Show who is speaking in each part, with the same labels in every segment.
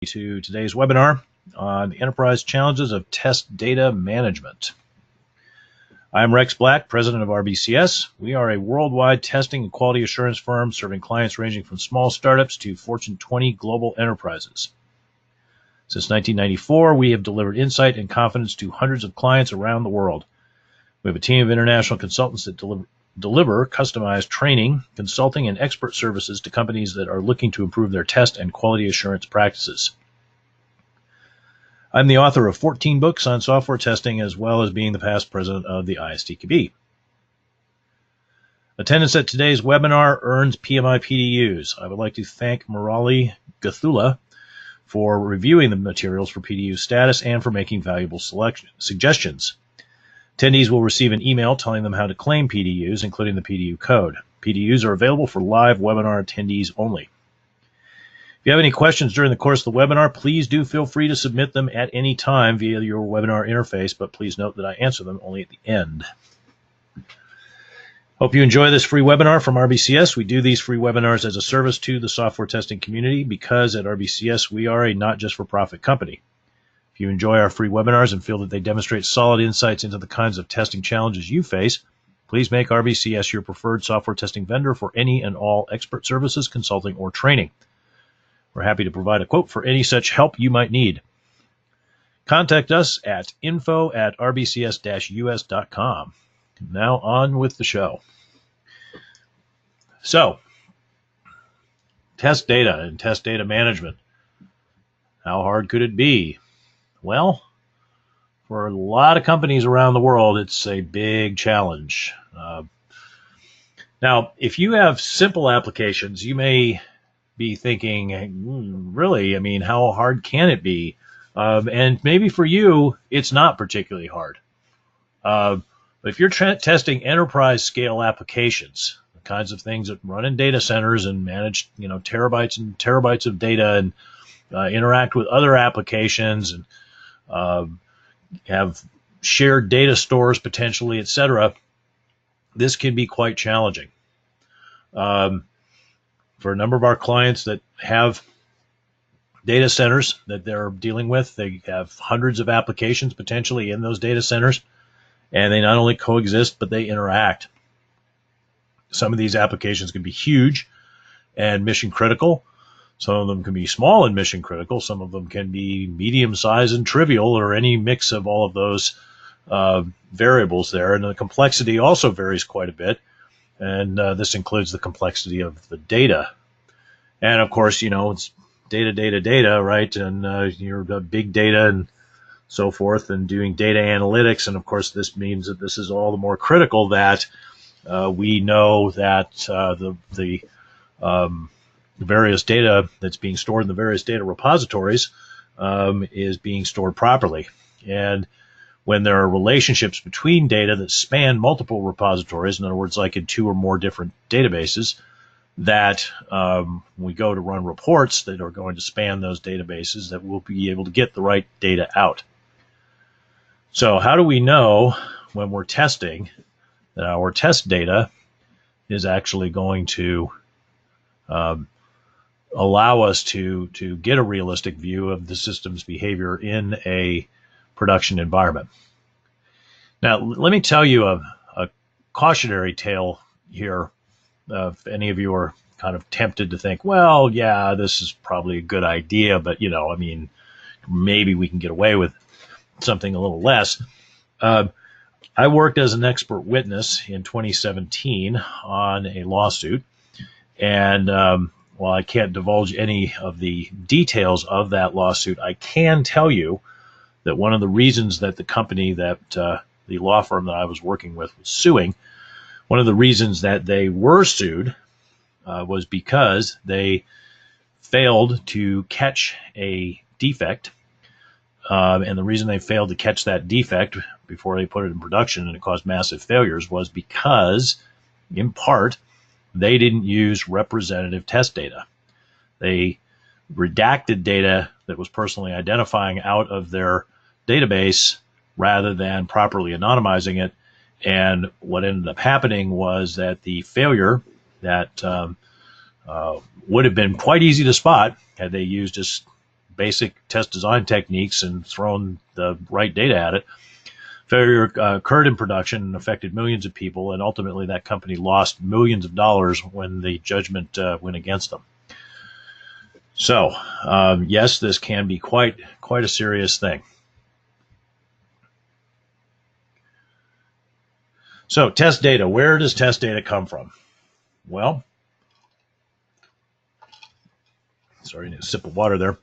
Speaker 1: To today's webinar on the enterprise challenges of test data management. I'm Rex Black, president of RBCS. We are a worldwide testing and quality assurance firm serving clients ranging from small startups to Fortune 20 global enterprises. Since 1994, we have delivered insight and confidence to hundreds of clients around the world. We have a team of international consultants that deliver customized training, consulting, and expert services to companies that are looking to improve their test and quality assurance practices. I'm the author of 14 books on software testing, as well as being the past president of the ISTQB. Attendance at today's webinar earns PMI PDUs. I would like to thank Murali Gathula for reviewing the materials for PDU status and for making valuable suggestions. Attendees will receive an email telling them how to claim PDUs, including the PDU code. PDUs are available for live webinar attendees only. If you have any questions during the course of the webinar, please do feel free to submit them at any time via your webinar interface, but please note that I answer them only at the end. Hope you enjoy this free webinar from RBCS. We do these free webinars as a service to the software testing community because at RBCS we are a not just for profit company. If you enjoy our free webinars and feel that they demonstrate solid insights into the kinds of testing challenges you face, please make RBCS your preferred software testing vendor for any and all expert services, consulting, or training. We're happy to provide a quote for any such help you might need. Contact us at info@rbcs-us.com. Now on with the show. So, test data and test data management. How hard could it be? Well, for a lot of companies around the world, it's a big challenge. Now, if you have simple applications, you may be thinking, really, I mean, how hard can it be? And maybe for you, it's not particularly hard. But if you're testing enterprise scale applications, the kinds of things that run in data centers and manage, terabytes and terabytes of data and interact with other applications and have shared data stores potentially, etc., this can be quite challenging. For a number of our clients that have data centers that they're dealing with, they have hundreds of applications potentially in those data centers, and they not only coexist, but they interact. Some of these applications can be huge and mission critical. Some of them can be small and mission critical. Some of them can be medium sized and trivial, or any mix of all of those variables there. And the complexity also varies quite a bit. And this includes the complexity of the data. And of course, it's data, right? And you're big data and so forth, and doing data analytics. And of course, this means that this is all the more critical that we know that the various data that's being stored in the various data repositories is being stored properly. And when there are relationships between data that span multiple repositories, in other words, like in two or more different databases, that we go to run reports that are going to span those databases, that we'll be able to get the right data out. So how do we know when we're testing that our test data is actually going to allow us to get a realistic view of the system's behavior in a production environment? Now, let me tell you a cautionary tale here. If any of you are kind of tempted to think, well, yeah, this is probably a good idea, but, maybe we can get away with something a little less. I worked as an expert witness in 2017 on a lawsuit, and while I can't divulge any of the details of that lawsuit, I can tell you that one of the reasons that the company that the law firm that I was working with was suing, one of the reasons that they were sued was because they failed to catch a defect. And the reason they failed to catch that defect before they put it in production and it caused massive failures was because, in part, they didn't use representative test data. They redacted data that was personally identifying out of their database rather than properly anonymizing it. And what ended up happening was that the failure that would have been quite easy to spot had they used just basic test design techniques and thrown the right data at it. Failure occurred in production and affected millions of people, and ultimately that company lost millions of dollars when the judgment went against them. So, yes, this can be quite a serious thing. So, test data. Where does test data come from? Well, sorry, I need a sip of water there.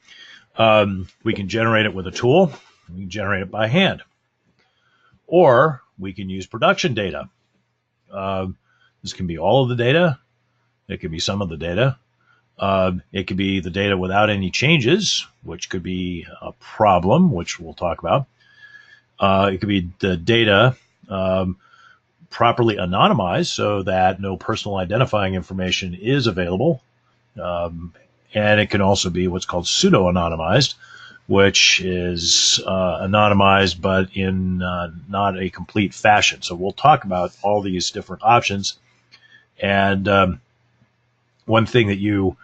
Speaker 1: We can generate it with a tool. We can generate it by hand. Or we can use production data. This can be all of the data. It could be some of the data. It could be the data without any changes, which could be a problem, which we'll talk about. It could be the data properly anonymized so that no personal identifying information is available. And it can also be what's called pseudo-anonymized, which is anonymized but in not a complete fashion. So we'll talk about all these different options. And one thing that you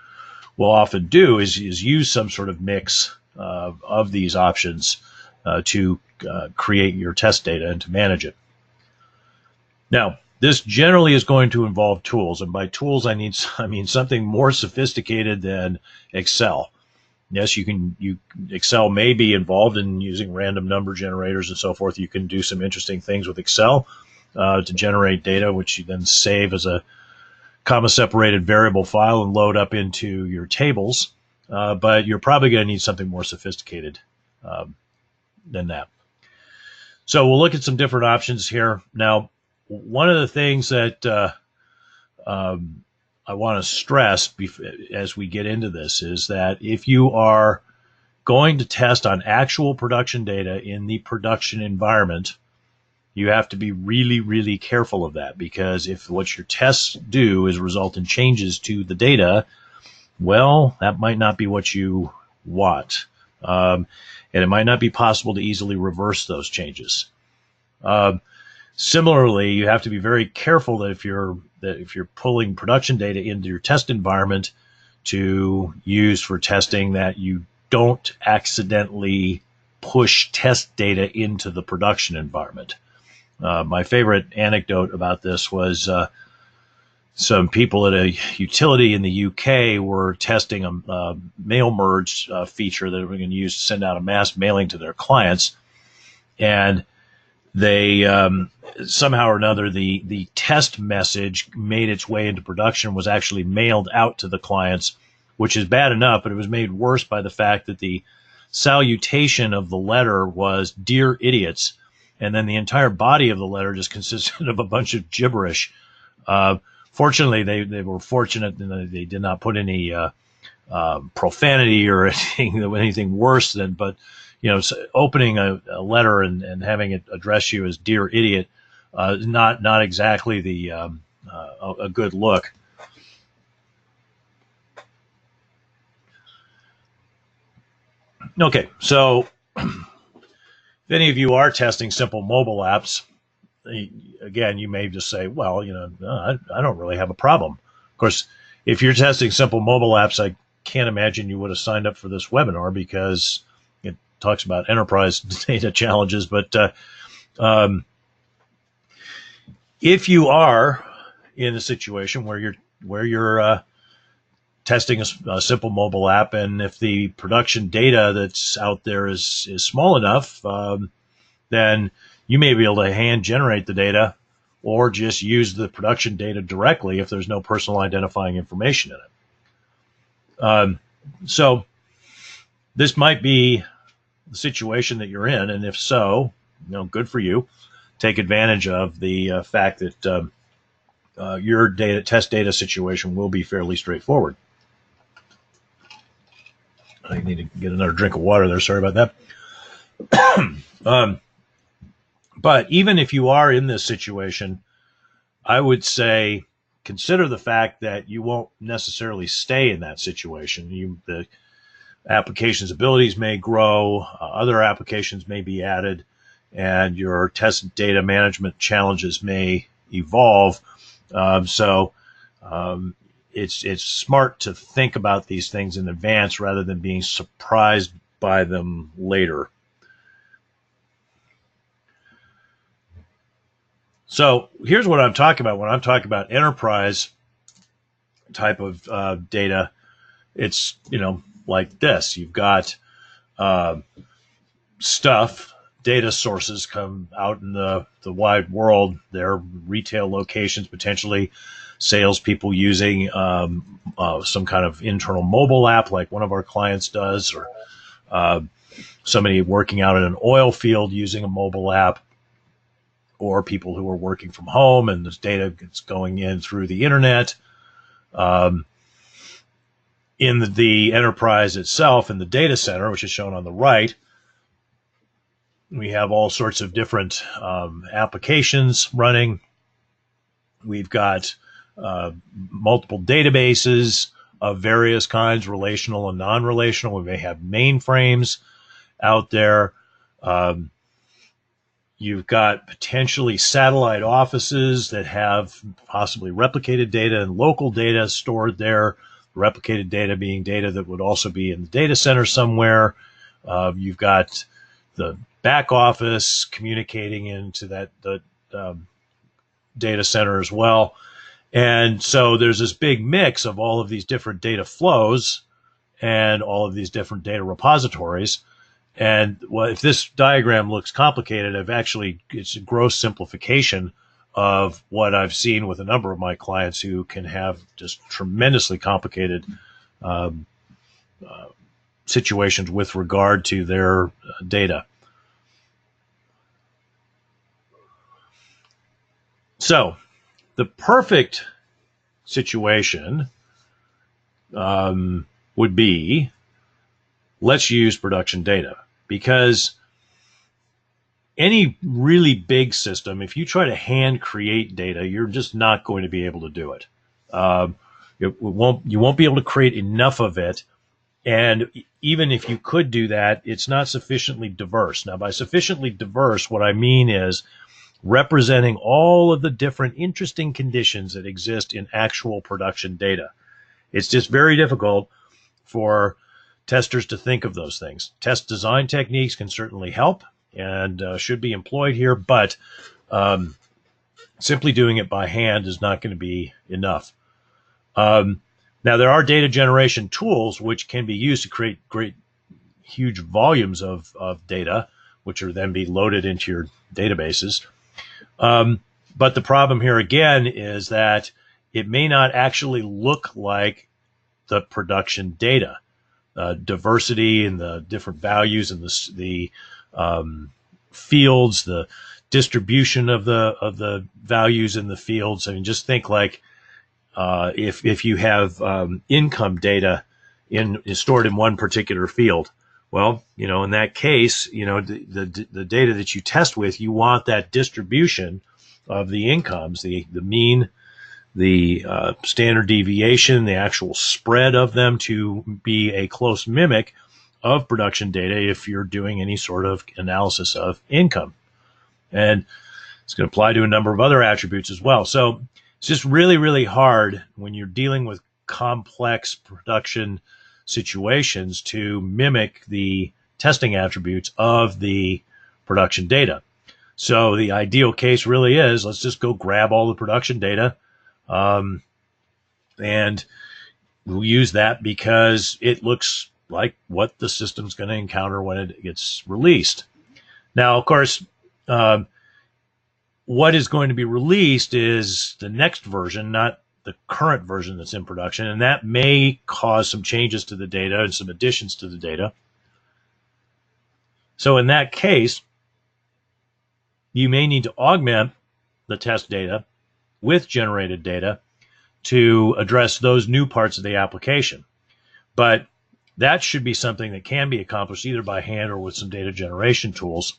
Speaker 1: will often do is use some sort of mix of these options to create your test data and to manage it. Now, this generally is going to involve tools, and by tools I mean something more sophisticated than Excel. Yes, Excel may be involved in using random number generators and so forth. You can do some interesting things with Excel to generate data, which you then save as a comma-separated variable file and load up into your tables. But you're probably going to need something more sophisticated than that. So we'll look at some different options here. Now, one of the things that I want to stress as we get into this is that if you are going to test on actual production data in the production environment, you have to be really, really careful of that, because if what your tests do is result in changes to the data, well, that might not be what you want. And it might not be possible to easily reverse those changes. Similarly, you have to be very careful that if you're pulling production data into your test environment to use for testing, that you don't accidentally push test data into the production environment. My favorite anecdote about this was some people at a utility in the UK were testing a mail merge feature that they were going to use to send out a mass mailing to their clients, and they somehow or another the test message made its way into production, was actually mailed out to the clients, which is bad enough, but it was made worse by the fact that the salutation of the letter was "Dear Idiots," and then the entire body of the letter just consisted of a bunch of gibberish. Fortunately, they were fortunate in they did not put any profanity or anything worse than, but opening a letter and having it address you as "Dear Idiot" is not exactly a good look. Okay, so if any of you are testing simple mobile apps, again, you may just say, well, I don't really have a problem. Of course, if you're testing simple mobile apps, I can't imagine you would have signed up for this webinar, because it talks about enterprise data challenges. But if you are in a situation where you're testing a simple mobile app, and if the production data that's out there is small enough, then you may be able to hand generate the data, or just use the production data directly if there's no personal identifying information in it. So this might be the situation that you're in, and if so, good for you. Take advantage of the fact that your test data situation will be fairly straightforward. I need to get another drink of water there. Sorry about that. But even if you are in this situation, I would say consider the fact that you won't necessarily stay in that situation. The application's abilities may grow, other applications may be added, and your test data management challenges may evolve. So it's smart to think about these things in advance rather than being surprised by them later. So here's what I'm talking about when I'm talking about enterprise type of data. It's, like this. You've got stuff, data sources come out in the wide world. They're retail locations, potentially salespeople using some kind of internal mobile app like one of our clients does, or somebody working out in an oil field using a mobile app, or people who are working from home and this data is going in through the internet. In the enterprise itself, in the data center, which is shown on the right, we have all sorts of different applications running. We've got multiple databases of various kinds, relational and non-relational. We may have mainframes out there. You've got potentially satellite offices that have possibly replicated data and local data stored there. Replicated data being data that would also be in the data center somewhere. You've got the back office communicating into the data center as well. And so there's this big mix of all of these different data flows and all of these different data repositories. And if this diagram looks complicated, it's a gross simplification of what I've seen with a number of my clients who can have just tremendously complicated situations with regard to their data. So the perfect situation would be, let's use production data, because any really big system, if you try to hand create data, you're just not going to be able to do it. You won't be able to create enough of it. And even if you could do that, it's not sufficiently diverse. Now, by sufficiently diverse, what I mean is representing all of the different interesting conditions that exist in actual production data. It's just very difficult for testers to think of those things. Test design techniques can certainly help and should be employed here, but simply doing it by hand is not going to be enough. Now, there are data generation tools which can be used to create huge volumes of data, which are then be loaded into your databases. But the problem here again is that it may not actually look like the production data. Diversity and the different values and the fields, the distribution of the values in the fields. I mean, just think like if you have income data stored in one particular field. Well, in that case, the data that you test with, you want that distribution of the incomes, the mean, the standard deviation, the actual spread of them to be a close mimic of production data if you're doing any sort of analysis of income. And it's going to apply to a number of other attributes as well. So it's just really, really hard when you're dealing with complex production situations to mimic the testing attributes of the production data. So the ideal case really is, let's just go grab all the production data, and we'll use that because it looks like what the system's going to encounter when it gets released. Now, of course, what is going to be released is the next version, not the current version that's in production, and that may cause some changes to the data and some additions to the data. So in that case, you may need to augment the test data with generated data to address those new parts of the application. But that should be something that can be accomplished either by hand or with some data generation tools.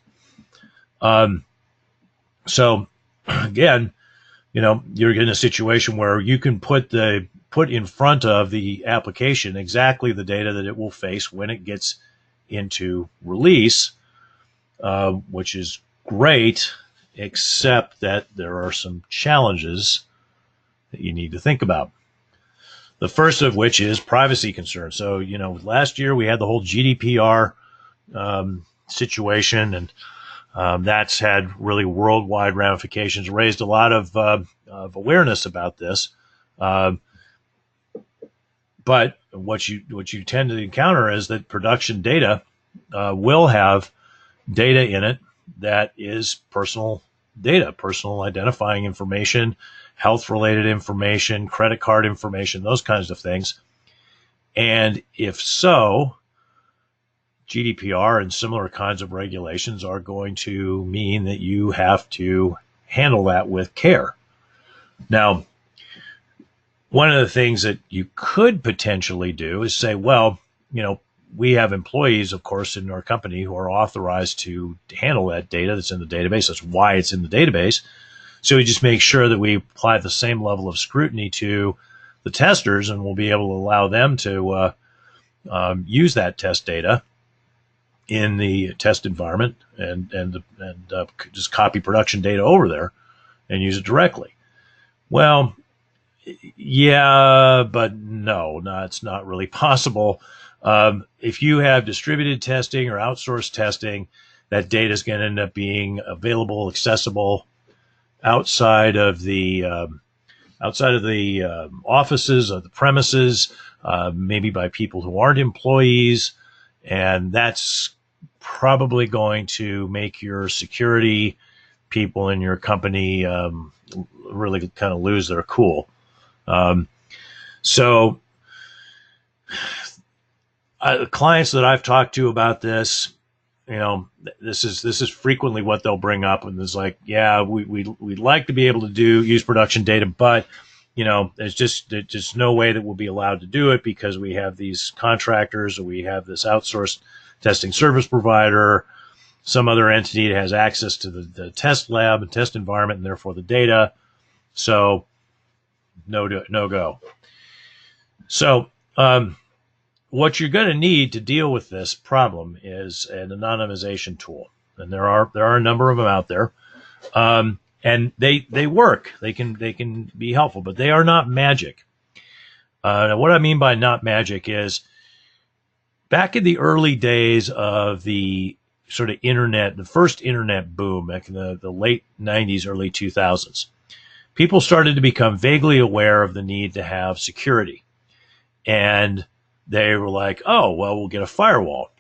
Speaker 1: So again, you're in a situation where you can put in front of the application exactly the data that it will face when it gets into release, which is great, except that there are some challenges that you need to think about. The first of which is privacy concerns. So, last year we had the whole GDPR situation, and that's had really worldwide ramifications, raised a lot of awareness about this. But what you tend to encounter is that production data will have data in it that is personal data, personal identifying information, health-related information, credit card information, those kinds of things. And if so, GDPR and similar kinds of regulations are going to mean that you have to handle that with care. Now, one of the things that you could potentially do is say, well, we have employees, of course, in our company who are authorized to handle that data that's in the database. That's why it's in the database. So we just make sure that we apply the same level of scrutiny to the testers, and we'll be able to allow them to use that test data in the test environment and just copy production data over there and use it directly. Well, yeah, but no, it's not really possible. If you have distributed testing or outsourced testing, that data is going to end up being available, accessible outside of the offices or the premises, maybe by people who aren't employees, and that's probably going to make your security people in your company really kind of lose their cool. So clients that I've talked to about this, this is frequently what they'll bring up, and it's like, yeah, we'd like to be able to use production data, but there's just no way that we'll be allowed to do it because we have these contractors, or we have this outsourced testing service provider, some other entity that has access to the test lab and test environment, and therefore the data. So no go. So what you're going to need to deal with this problem is an anonymization tool, and there are a number of them out there, and they work. They can be helpful, but they are not magic. Now what I mean by not magic is, back in the early days of the sort of internet, the first internet boom, back in the late 90s, early 2000s, people started to become vaguely aware of the need to have security. And they were like, oh, well, we'll get a firewall.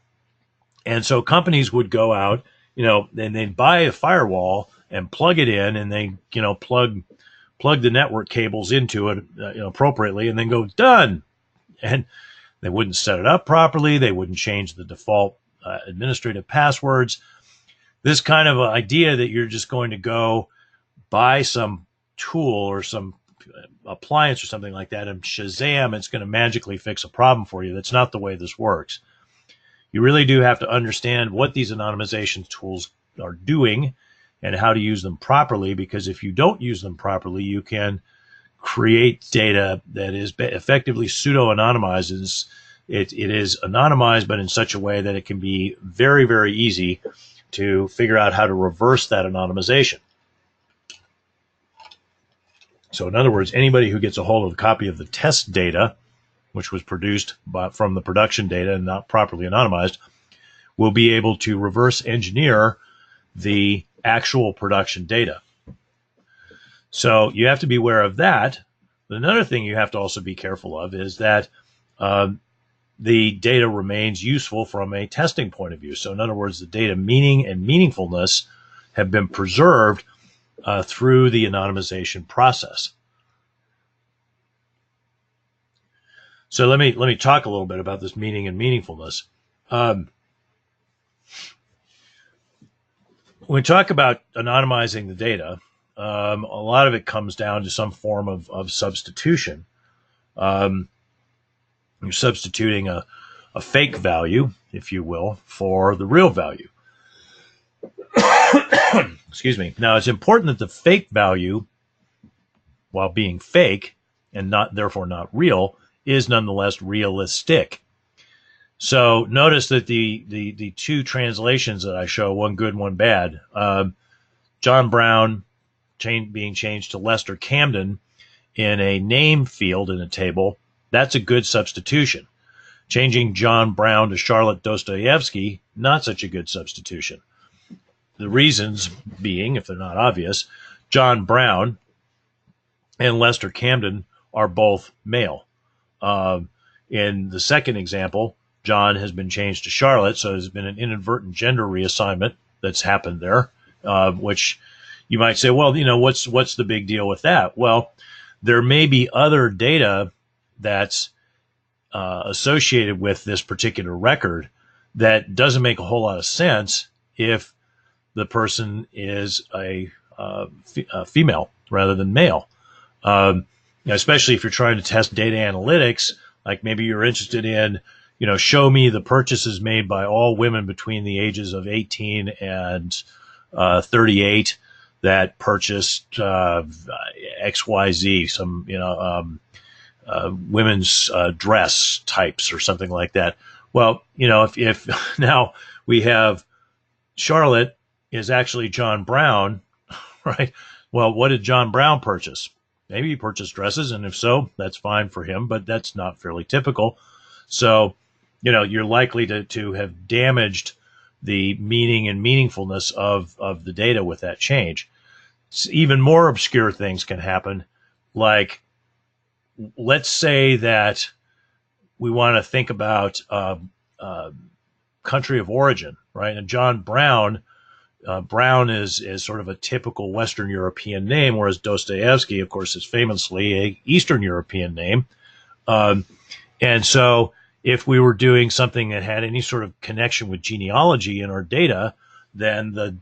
Speaker 1: And so companies would go out, and they'd buy a firewall and plug it in, and they, plug the network cables into it appropriately, and then go, done. And they wouldn't set it up properly. They wouldn't change the default administrative passwords. This kind of idea that you're just going to go buy some tool or some appliance or something like that, and Shazam, it's going to magically fix a problem for you. That's not the way this works. You really do have to understand what these anonymization tools are doing and how to use them properly, because if you don't use them properly, you can create data that is effectively pseudo-anonymized. It is anonymized, but in such a way that it can be very, very easy to figure out how to reverse that anonymization. So in other words, anybody who gets a hold of a copy of the test data, which was produced from the production data and not properly anonymized, will be able to reverse engineer the actual production data. So you have to be aware of that. But another thing you have to also be careful of is that the data remains useful from a testing point of view. So in other words, the data meaning and meaningfulness have been preserved through the anonymization process. So let me talk a little bit about this meaning and meaningfulness. When we talk about anonymizing the data, a lot of it comes down to some form of substitution. You're substituting a fake value, if you will, for the real value. Excuse me. Now, it's important that the fake value, while being fake and therefore not real, is nonetheless realistic. So notice that the two translations that I show, one good, one bad, John Brown being changed to Lester Camden in a name field in a table, That's a good substitution. Changing John Brown to Charlotte Dostoevsky, not such a good substitution. The reasons being, if they're not obvious, John Brown and Lester Camden are both male. In the second example, John has been changed to Charlotte, so there's been an inadvertent gender reassignment that's happened there, which you might say, well, what's the big deal with that? Well, there may be other data that's associated with this particular record that doesn't make a whole lot of sense if the person is a female rather than male. Especially if you're trying to test data analytics, like maybe you're interested in, show me the purchases made by all women between the ages of 18 and 38 that purchased XYZ, some, women's dress types or something like that. Well, if now we have Charlotte is actually John Brown, right? Well, what did John Brown purchase? Maybe he purchased dresses, and if so, that's fine for him, but that's not fairly typical. So, you're likely to have damaged the meaning and meaningfulness of the data with that change. Even more obscure things can happen, like let's say that we want to think about country of origin, right? And John Brown, Brown is sort of a typical Western European name, whereas Dostoevsky, of course, is famously a Eastern European name. And so if we were doing something that had any sort of connection with genealogy in our data, then the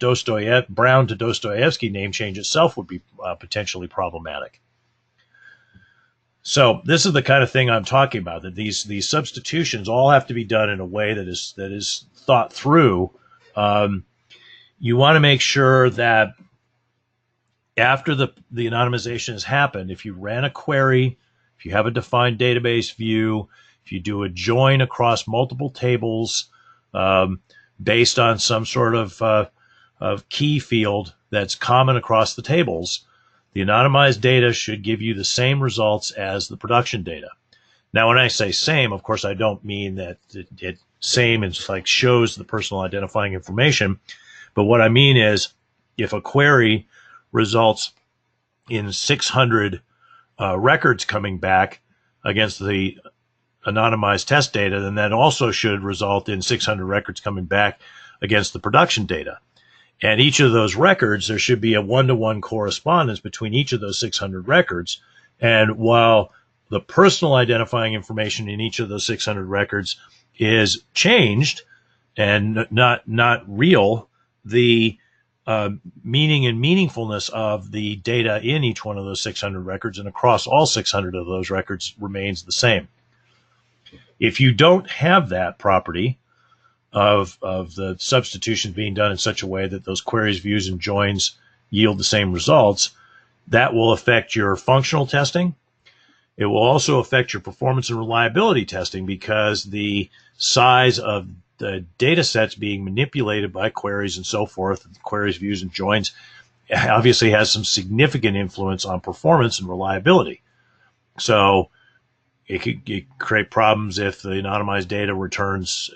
Speaker 1: Brown to Dostoevsky name change itself would be potentially problematic. So this is the kind of thing I'm talking about, that these substitutions all have to be done in a way that is thought through. You want to make sure that after the anonymization has happened, if you ran a query, if you have a defined database view, if you do a join across multiple tables based on some sort of key field that's common across the tables, the anonymized data should give you the same results as the production data. Now, when I say same, of course, I don't mean that it same is like shows the personal identifying information. But what I mean is, if a query results in 600 records coming back against the anonymized test data, then that also should result in 600 records coming back against the production data. And each of those records, there should be a one-to-one correspondence between each of those 600 records. And while the personal identifying information in each of those 600 records is changed and not real, the meaning and meaningfulness of the data in each one of those 600 records and across all 600 of those records remains the same. If you don't have that property of the substitutions being done in such a way that those queries, views, and joins yield the same results, that will affect your functional testing. It will also affect your performance and reliability testing, because the size of the data sets being manipulated by queries and so forth, queries, views, and joins, obviously has some significant influence on performance and reliability. So it could create problems if the anonymized data returns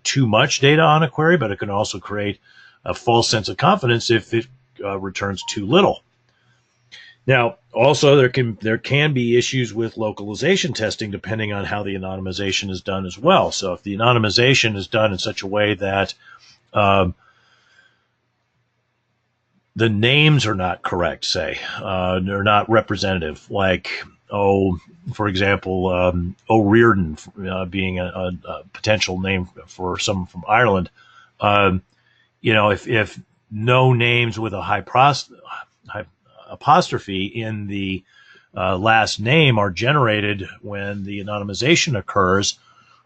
Speaker 1: too much data on a query, but it can also create a false sense of confidence if it returns too little. Now, also there can be issues with localization testing depending on how the anonymization is done as well. So if the anonymization is done in such a way that the names are not correct, say, they're not representative, like, for example, O'Riordan being a potential name for someone from Ireland. If no names with a apostrophe in the last name are generated when the anonymization occurs,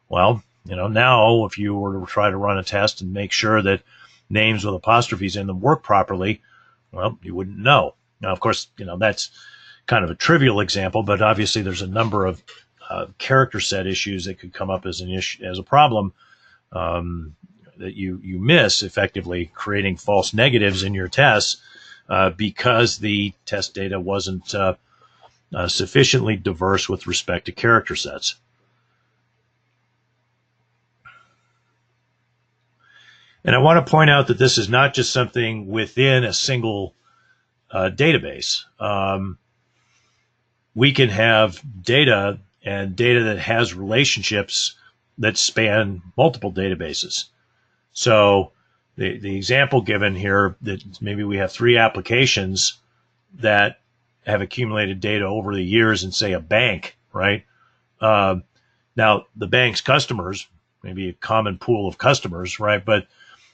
Speaker 1: well, now if you were to try to run a test and make sure that names with apostrophes in them work properly, well, you wouldn't know. Now, of course, that's kind of a trivial example, but obviously there's a number of character set issues that could come up as a problem that you miss, effectively creating false negatives in your tests because the test data wasn't sufficiently diverse with respect to character sets. And I want to point out that this is not just something within a single database. We can have data and data that has relationships that span multiple databases. So the example given here, that maybe we have 3 applications that have accumulated data over the years in, say, a bank, right? Now, the bank's customers, maybe a common pool of customers, right? But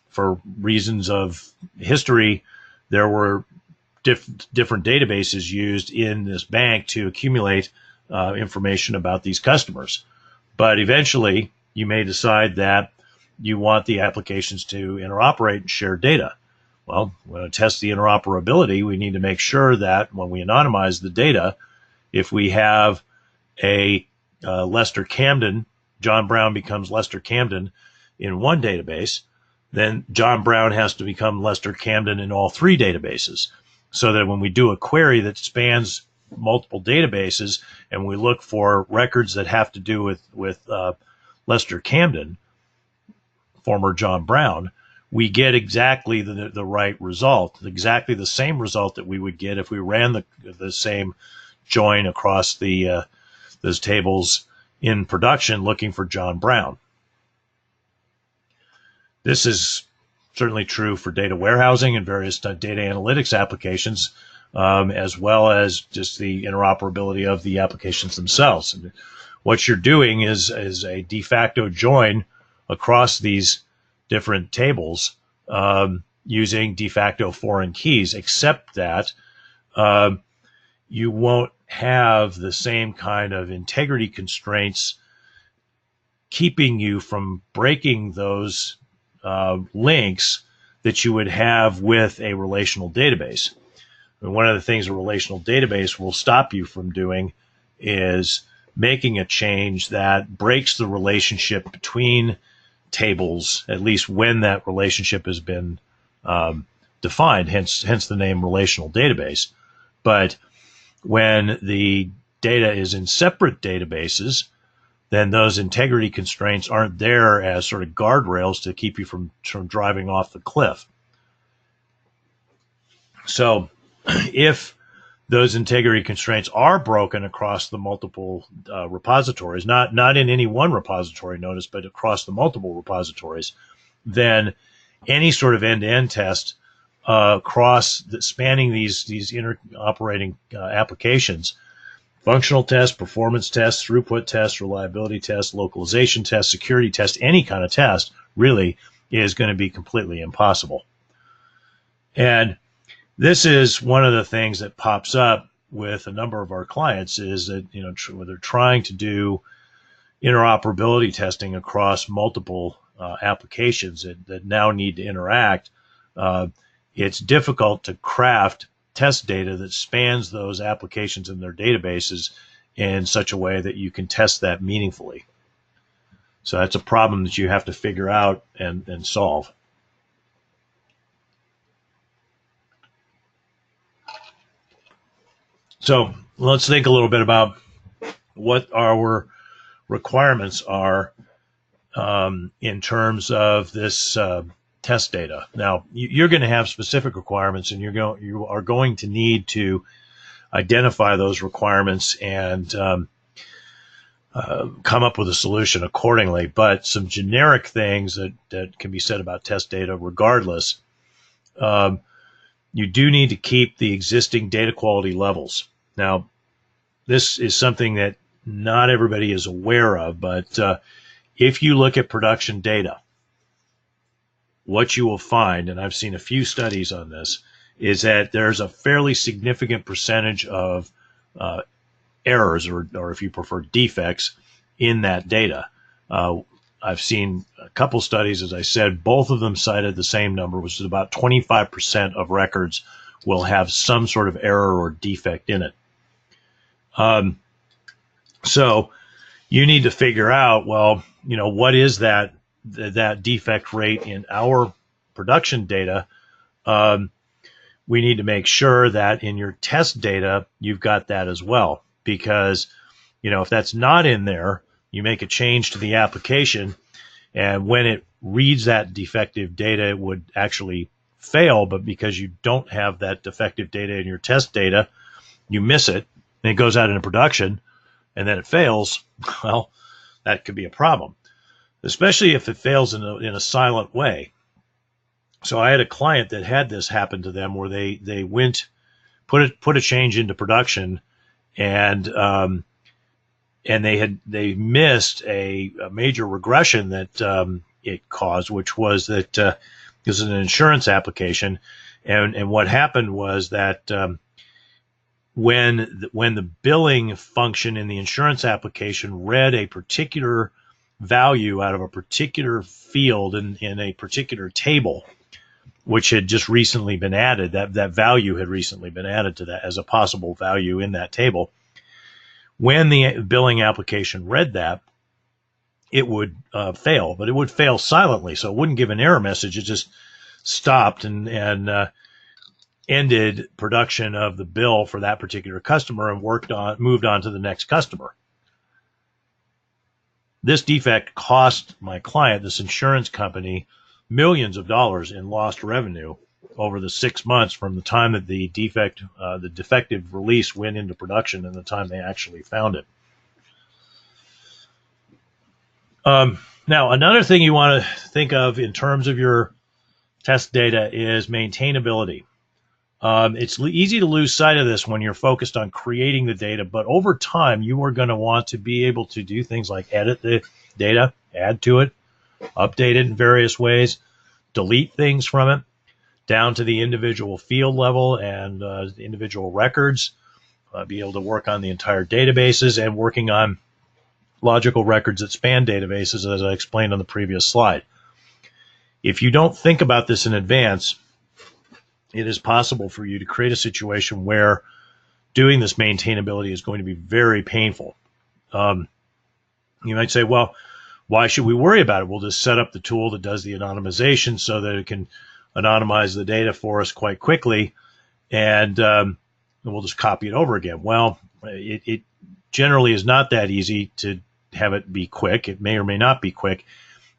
Speaker 1: for reasons of history, there were different databases used in this bank to accumulate information about these customers. But eventually, you may decide that you want the applications to interoperate and share data. Well, when to test the interoperability, we need to make sure that when we anonymize the data, if we have a Lester Camden, John Brown becomes Lester Camden in one database, then John Brown has to become Lester Camden in all 3 databases. So that when we do a query that spans multiple databases and we look for records that have to do with Lester Camden, former John Brown, we get exactly the right result, exactly the same result that we would get if we ran the same join across those tables in production looking for John Brown. This is certainly true for data warehousing and various data analytics applications, as well as just the interoperability of the applications themselves. And what you're doing is a de facto join across these different tables using de facto foreign keys, except that you won't have the same kind of integrity constraints keeping you from breaking those links that you would have with a relational database. And one of the things a relational database will stop you from doing is making a change that breaks the relationship between tables, at least when that relationship has been defined, hence the name relational database. But when the data is in separate databases, then those integrity constraints aren't there as sort of guardrails to keep you from driving off the cliff. So if those integrity constraints are broken across the multiple repositories, not in any one repository, notice, but across the multiple repositories, then any sort of end-to-end test spanning these interoperating applications, functional tests, performance tests, throughput tests, reliability tests, localization tests, security tests, any kind of test really is going to be completely impossible. And this is one of the things that pops up with a number of our clients is that, they're trying to do interoperability testing across multiple applications that now need to interact. It's difficult to craft test data that spans those applications in their databases in such a way that you can test that meaningfully. So that's a problem that you have to figure out and solve. So let's think a little bit about what our requirements are in terms of this test data. Now, you're going to have specific requirements, and you are going to need to identify those requirements and come up with a solution accordingly. But some generic things that can be said about test data regardless, you do need to keep the existing data quality levels. Now, this is something that not everybody is aware of, but if you look at production data, what you will find, and I've seen a few studies on this, is that there's a fairly significant percentage of errors, or if you prefer, defects in that data. I've seen a couple studies, as I said, both of them cited the same number, which is about 25% of records will have some sort of error or defect in it. So you need to figure out, well, what is that defect rate in our production data? We need to make sure that in your test data, you've got that as well. because, if that's not in there, you make a change to the application, and when it reads that defective data, it would actually fail, but because you don't have that defective data in your test data, you miss it, and it goes out into production, and then it fails. Well, that could be a problem, especially if it fails in a silent way. So I had a client that had this happen to them, where they went, put a change into production, and they missed a major regression that it caused, which was that this is an insurance application, and what happened was that when the billing function in the insurance application read a particular value out of a particular field in a particular table, which had just recently been added, that value had recently been added to that as a possible value in that table. When the billing application read that, it would fail, but it would fail silently, so it wouldn't give an error message. It just stopped and ended production of the bill for that particular customer and moved on to the next customer. This defect cost my client, this insurance company, millions of dollars in lost revenue over the 6 months from the time that the defective release went into production and the time they actually found it. Now, another thing you want to think of in terms of your test data is maintainability. It's easy to lose sight of this when you're focused on creating the data, but over time, you are going to want to be able to do things like edit the data, add to it, update it in various ways, delete things from it, down to the individual field level and individual records, be able to work on the entire databases and working on logical records that span databases, as I explained on the previous slide. If you don't think about this in advance, it is possible for you to create a situation where doing this maintainability is going to be very painful. You might say, well, why should we worry about it? We'll just set up the tool that does the anonymization so that it can anonymize the data for us quite quickly, and we'll just copy it over again. Well, it generally is not that easy to have it be quick. It may or may not be quick.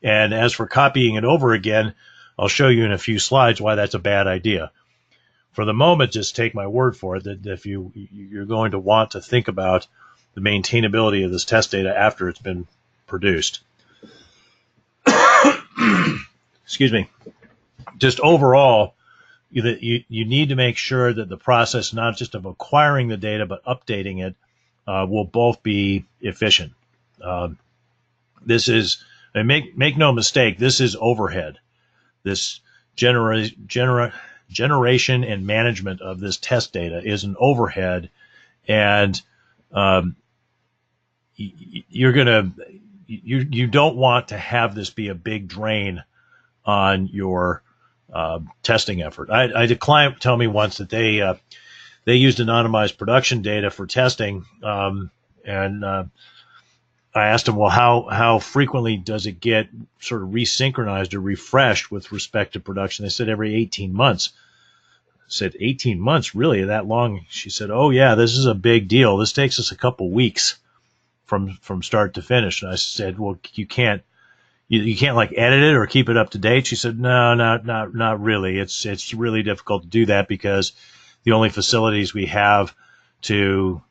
Speaker 1: And as for copying it over again, I'll show you in a few slides why that's a bad idea. For the moment, just take my word for it that if you're going to want to think about the maintainability of this test data after it's been produced. Excuse me. Just overall, you need to make sure that the process, not just of acquiring the data, but updating it, will both be efficient. This is, and make no mistake, this is overhead. This generation and management of this test data is an overhead, and you don't want to have this be a big drain on your testing effort. I had a client tell me once that they used anonymized production data for testing, and I asked him, well, how frequently does it get sort of resynchronized or refreshed with respect to production? They said every 18 months. I said, 18 months, really, that long? She said, oh yeah, this is a big deal. This takes us a couple weeks from start to finish. And I said, well, you can't like edit it or keep it up to date? She said, no, not really. It's really difficult to do that because the only facilities we have to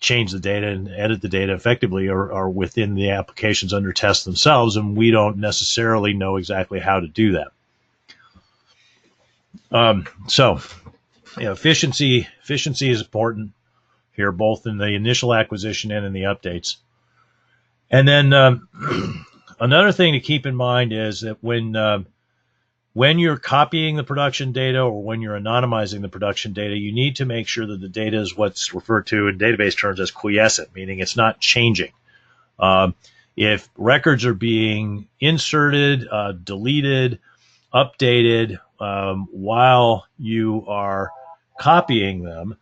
Speaker 1: change the data and edit the data effectively are within the applications under test themselves, and we don't necessarily know exactly how to do that. So efficiency is important here, both in the initial acquisition and in the updates. And then another thing to keep in mind is that when you're copying the production data or when you're anonymizing the production data, you need to make sure that the data is what's referred to in database terms as quiescent, meaning it's not changing. If records are being inserted, deleted, updated while you are copying them,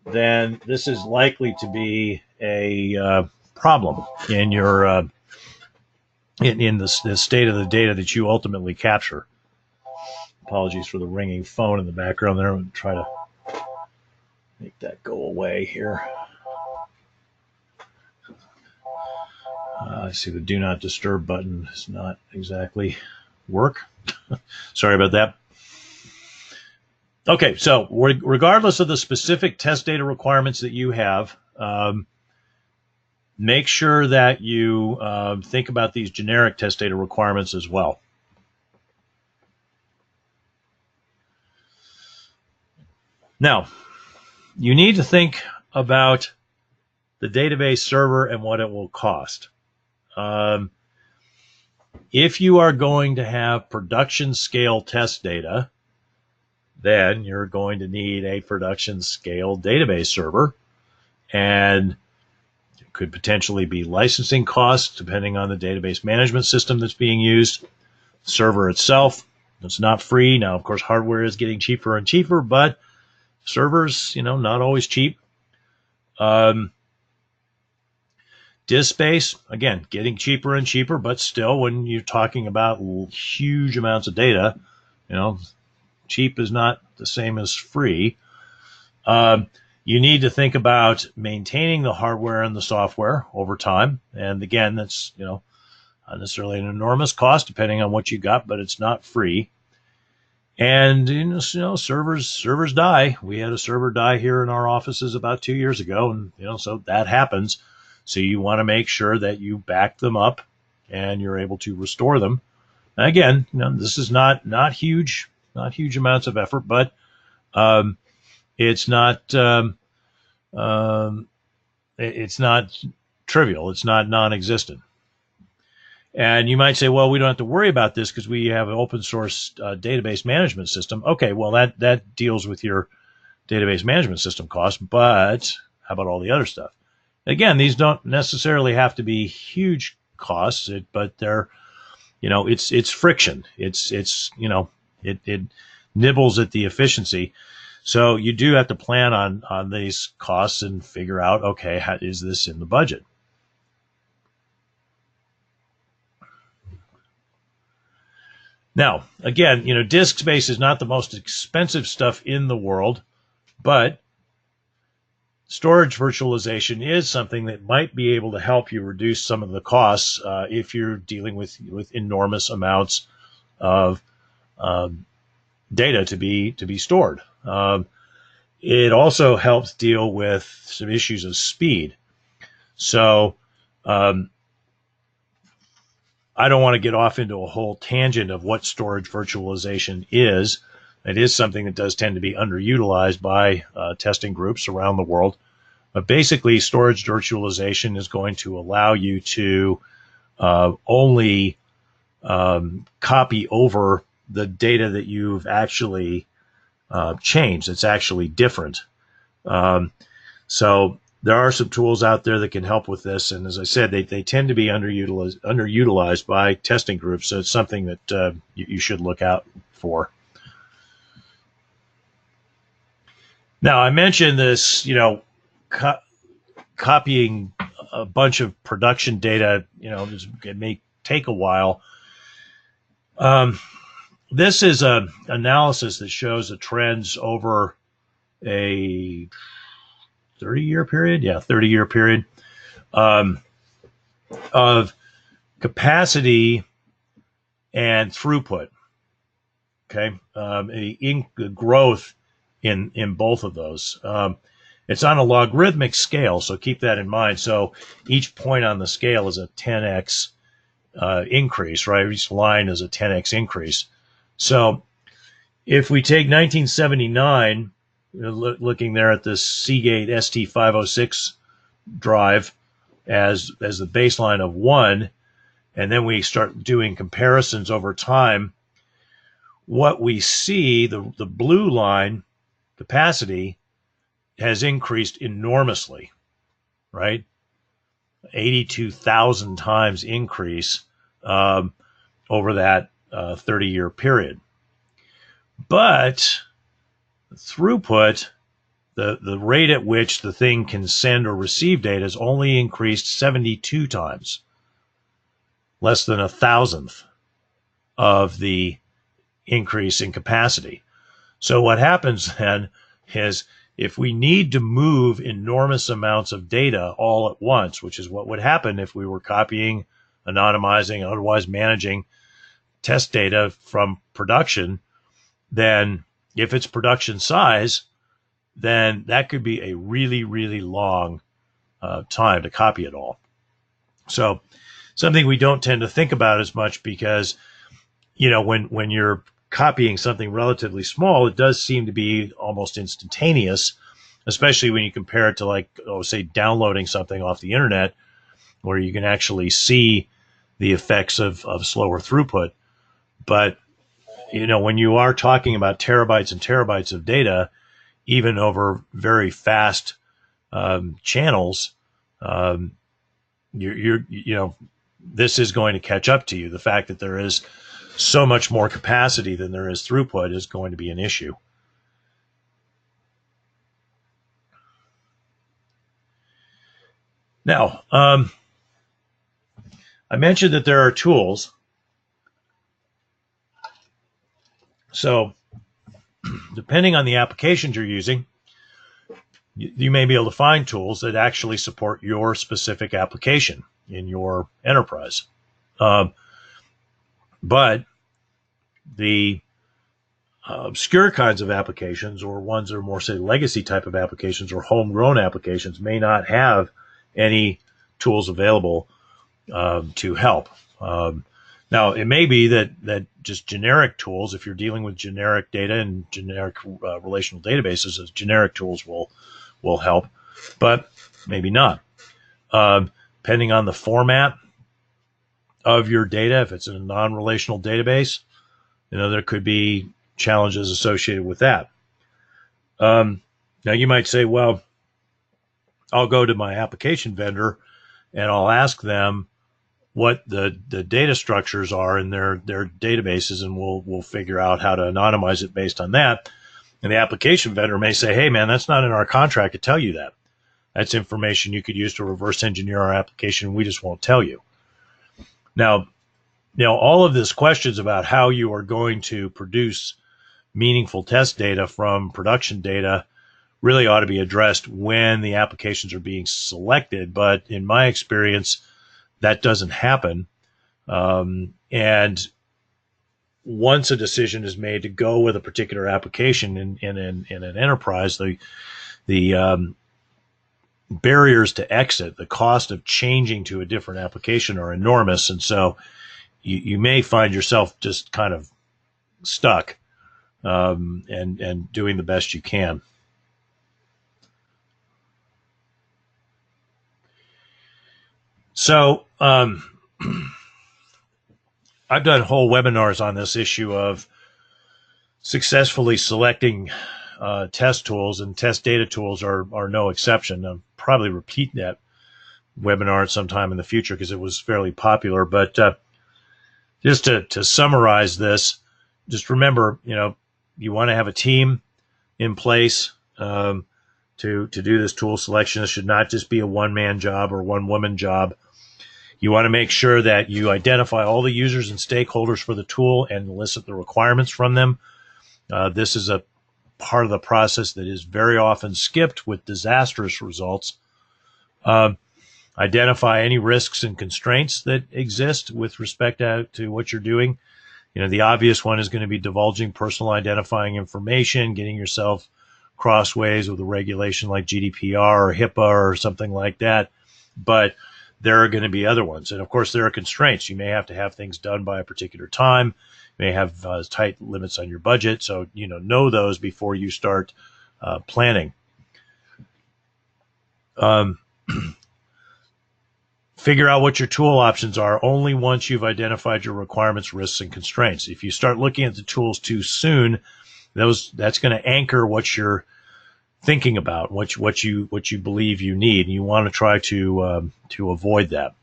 Speaker 1: then this is likely to be a problem in your in the state of the data that you ultimately capture. Apologies for the ringing phone in the background there. I'm going to try to make that go away here. I see the do not disturb button does not exactly work. Sorry about that. Okay, so regardless of the specific test data requirements that you have, make sure that you think about these generic test data requirements as well. Now, you need to think about the database server and what it will cost. If you are going to have production scale test data, then you're going to need a production scale database server, and it could potentially be licensing costs depending on the database management system that's being used. The server itself, it's not free. Now, of course, hardware is getting cheaper and cheaper, but servers, not always cheap. Disk space, again, getting cheaper and cheaper, but still, when you're talking about huge amounts of data, cheap is not the same as free. You need to think about maintaining the hardware and the software over time. And again, that's, not necessarily an enormous cost depending on what you got, but it's not free. And, servers die. We had a server die here in our offices about 2 years ago. And, so that happens. So you want to make sure that you back them up and you're able to restore them. And again, this is not huge amounts of effort, but it's not it's not trivial. It's not non-existent. And you might say, well, we don't have to worry about this because we have an open source database management system. Okay, well, that deals with your database management system costs, but how about all the other stuff? Again, these don't necessarily have to be huge costs, but they're, it's friction. It nibbles at the efficiency. So you do have to plan on these costs and figure out, okay, how is this in the budget? Now, again, disk space is not the most expensive stuff in the world, but storage virtualization is something that might be able to help you reduce some of the costs if you're dealing with enormous amounts of data to be stored. It also helps deal with some issues of speed. So I don't want to get off into a whole tangent of what storage virtualization is. It is something that does tend to be underutilized by testing groups around the world. But basically, storage virtualization is going to allow you to only copy over the data that you've actually changed. It's actually different. So there are some tools out there that can help with this. And as I said, they tend to be underutilized by testing groups. So it's something that you should look out for. Now, I mentioned this, copying a bunch of production data, it may take a while. This is an analysis that shows the trends over a 30-year period. Yeah, 30-year period of capacity and throughput. Okay, the growth in both of those. It's on a logarithmic scale, so keep that in mind. So each point on the scale is a 10x increase, right? Each line is a 10x increase. So if we take 1979, looking there at this Seagate ST506 drive as the baseline of 1, and then we start doing comparisons over time, what we see, the blue line, capacity, has increased enormously, right? 82,000 times increase over that 30-year period. But throughput, the rate at which the thing can send or receive data, has only increased 72 times, less than 1,000th of the increase in capacity. So what happens then is if we need to move enormous amounts of data all at once, which is what would happen if we were copying, anonymizing, otherwise managing test data from production, then if it's production size, then that could be a really, really long time to copy it all. So something we don't tend to think about as much because, when you're copying something relatively small, it does seem to be almost instantaneous, especially when you compare it to say downloading something off the internet where you can actually see the effects of slower throughput. But, when you are talking about terabytes and terabytes of data, even over very fast channels, this is going to catch up to you. The fact that there is so much more capacity than there is throughput is going to be an issue. Now, I mentioned that there are tools. So, depending on the applications you're using, you may be able to find tools that actually support your specific application in your enterprise. But the obscure kinds of applications, or ones that are more, say, legacy type of applications or homegrown applications, may not have any tools available to help. Now, it may be that just generic tools, if you're dealing with generic data and generic relational databases, as generic tools will help, but maybe not. Depending on the format of your data, if it's in a non-relational database, there could be challenges associated with that. Now, you might say, well, I'll go to my application vendor and I'll ask them what the data structures are in their databases, and we'll figure out how to anonymize it based on that. And the application vendor may say, hey, man, that's not in our contract to tell you that. That's information you could use to reverse engineer our application. We just won't tell you. Now, all of this questions about how you are going to produce meaningful test data from production data really ought to be addressed when the applications are being selected. But in my experience, that doesn't happen. And once a decision is made to go with a particular application in an enterprise, the barriers to exit, the cost of changing to a different application are enormous. And so you may find yourself just kind of stuck and doing the best you can. So I've done whole webinars on this issue of successfully selecting test tools, and test data tools are no exception. I'll probably repeat that webinar sometime in the future because it was fairly popular. But just to summarize this, just remember, you want to have a team in place to do this tool selection. It should not just be a one-man job or one-woman job. You want to make sure that you identify all the users and stakeholders for the tool and elicit the requirements from them. This is a part of the process that is very often skipped with disastrous results. Identify any risks and constraints that exist with respect to what you're doing. The obvious one is going to be divulging personal identifying information, getting yourself crossways with a regulation like GDPR or HIPAA or something like that. But there are going to be other ones. And of course, there are constraints. You may have to have things done by a particular time. You may have tight limits on your budget. So, know those before you start planning. Figure out what your tool options are only once you've identified your requirements, risks, and constraints. If you start looking at the tools too soon, that's going to anchor what you're thinking about, what you believe you need, and you want to try to avoid that.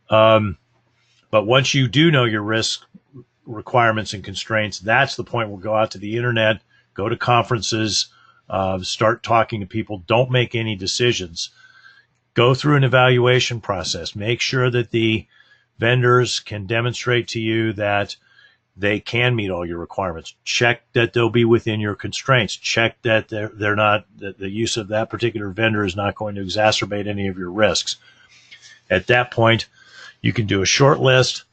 Speaker 1: But once you do know your risk, requirements, and constraints, that's the point where go out to the internet, go to conferences, start talking to people. Don't make any decisions. Go through an evaluation process. Make sure that the vendors can demonstrate to you that they can meet all your requirements. Check that they'll be within your constraints. Check that they're not, that the use of that particular vendor is not going to exacerbate any of your risks. At that point, you can do a short list.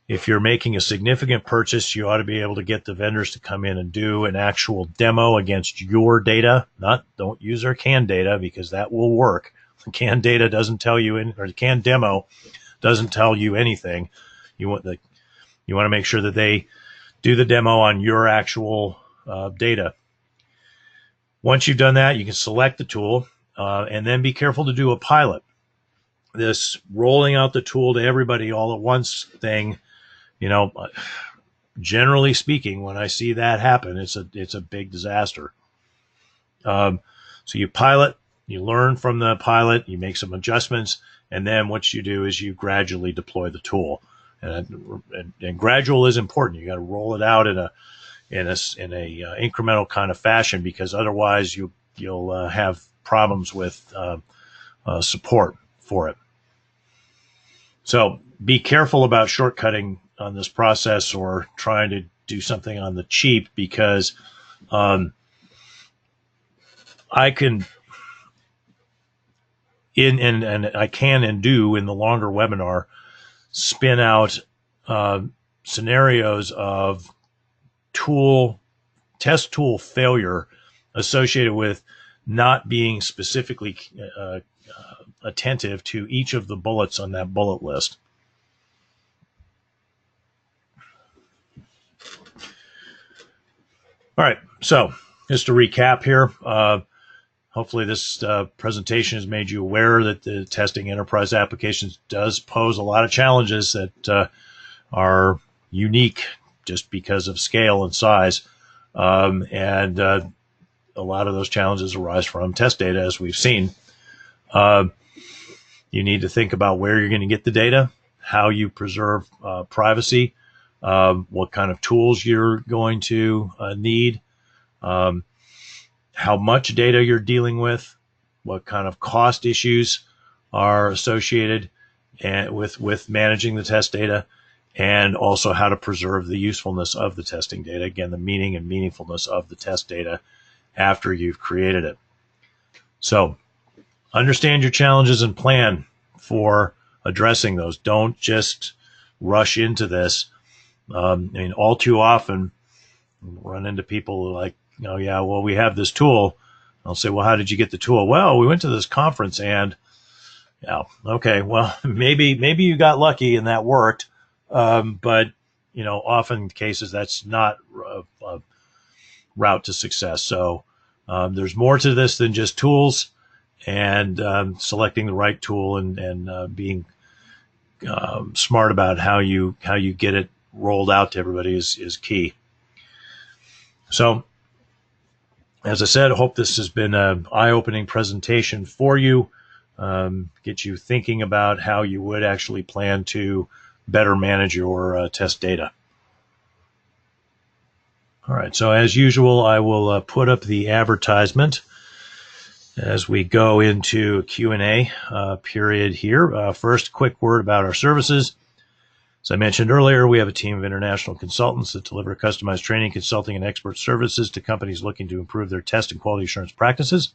Speaker 1: If you're making a significant purchase, you ought to be able to get the vendors to come in and do an actual demo against your data. Don't use their canned data, because that will work. The canned data doesn't tell you, or the canned demo doesn't tell you anything. You want to make sure that they do the demo on your actual data. Once you've done that, you can select the tool, and then be careful to do a pilot. This rolling out the tool to everybody all at once thing, generally speaking, when I see that happen, it's a big disaster. So you pilot, you learn from the pilot, you make some adjustments, and then what you do is you gradually deploy the tool. And gradual is important. You got to roll it out in a incremental kind of fashion, because otherwise you'll have problems with support for it. So be careful about shortcutting on this process or trying to do something on the cheap, because I can and do in the longer webinar spin out scenarios of test tool failure associated with not being specifically attentive to each of the bullets on that bullet list. All right, so just to recap here, hopefully this presentation has made you aware that the testing enterprise applications does pose a lot of challenges that are unique just because of scale and size. And a lot of those challenges arise from test data, as we've seen. You need to think about where you're going to get the data, how you preserve privacy, what kind of tools you're going to need, how much data you're dealing with, what kind of cost issues are associated with managing the test data, and also how to preserve the usefulness of the testing data. Again, the meaning and meaningfulness of the test data after you've created it. So understand your challenges and plan for addressing those. Don't just rush into this. All too often, run into people like, yeah, well, we have this tool. I'll say, well, how did you get the tool? Well, we went to this conference and, yeah, okay, well, maybe you got lucky and that worked. But, often cases that's not a route to success. So there's more to this than just tools, and selecting the right tool and being smart about how you get it rolled out to everybody is key. So, as I said, I hope this has been an eye-opening presentation for you, get you thinking about how you would actually plan to better manage your test data. All right, so as usual, I will put up the advertisement as we go into a Q&A period here. First, a quick word about our services. As I mentioned earlier, we have a team of international consultants that deliver customized training, consulting, and expert services to companies looking to improve their test and quality assurance practices.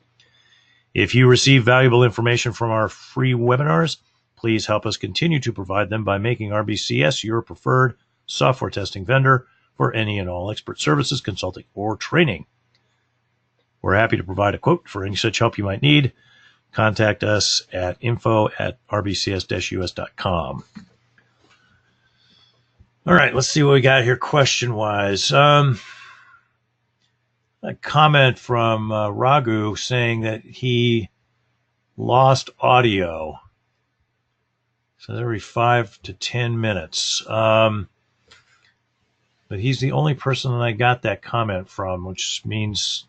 Speaker 1: If you receive valuable information from our free webinars, please help us continue to provide them by making RBCS your preferred software testing vendor for any and all expert services, consulting, or training. We're happy to provide a quote for any such help you might need. Contact us at info@rbcs-us.com. All right, let's see what we got here question-wise. A comment from Raghu saying that he lost audio. So every 5 to 10 minutes. But he's the only person that I got that comment from, which means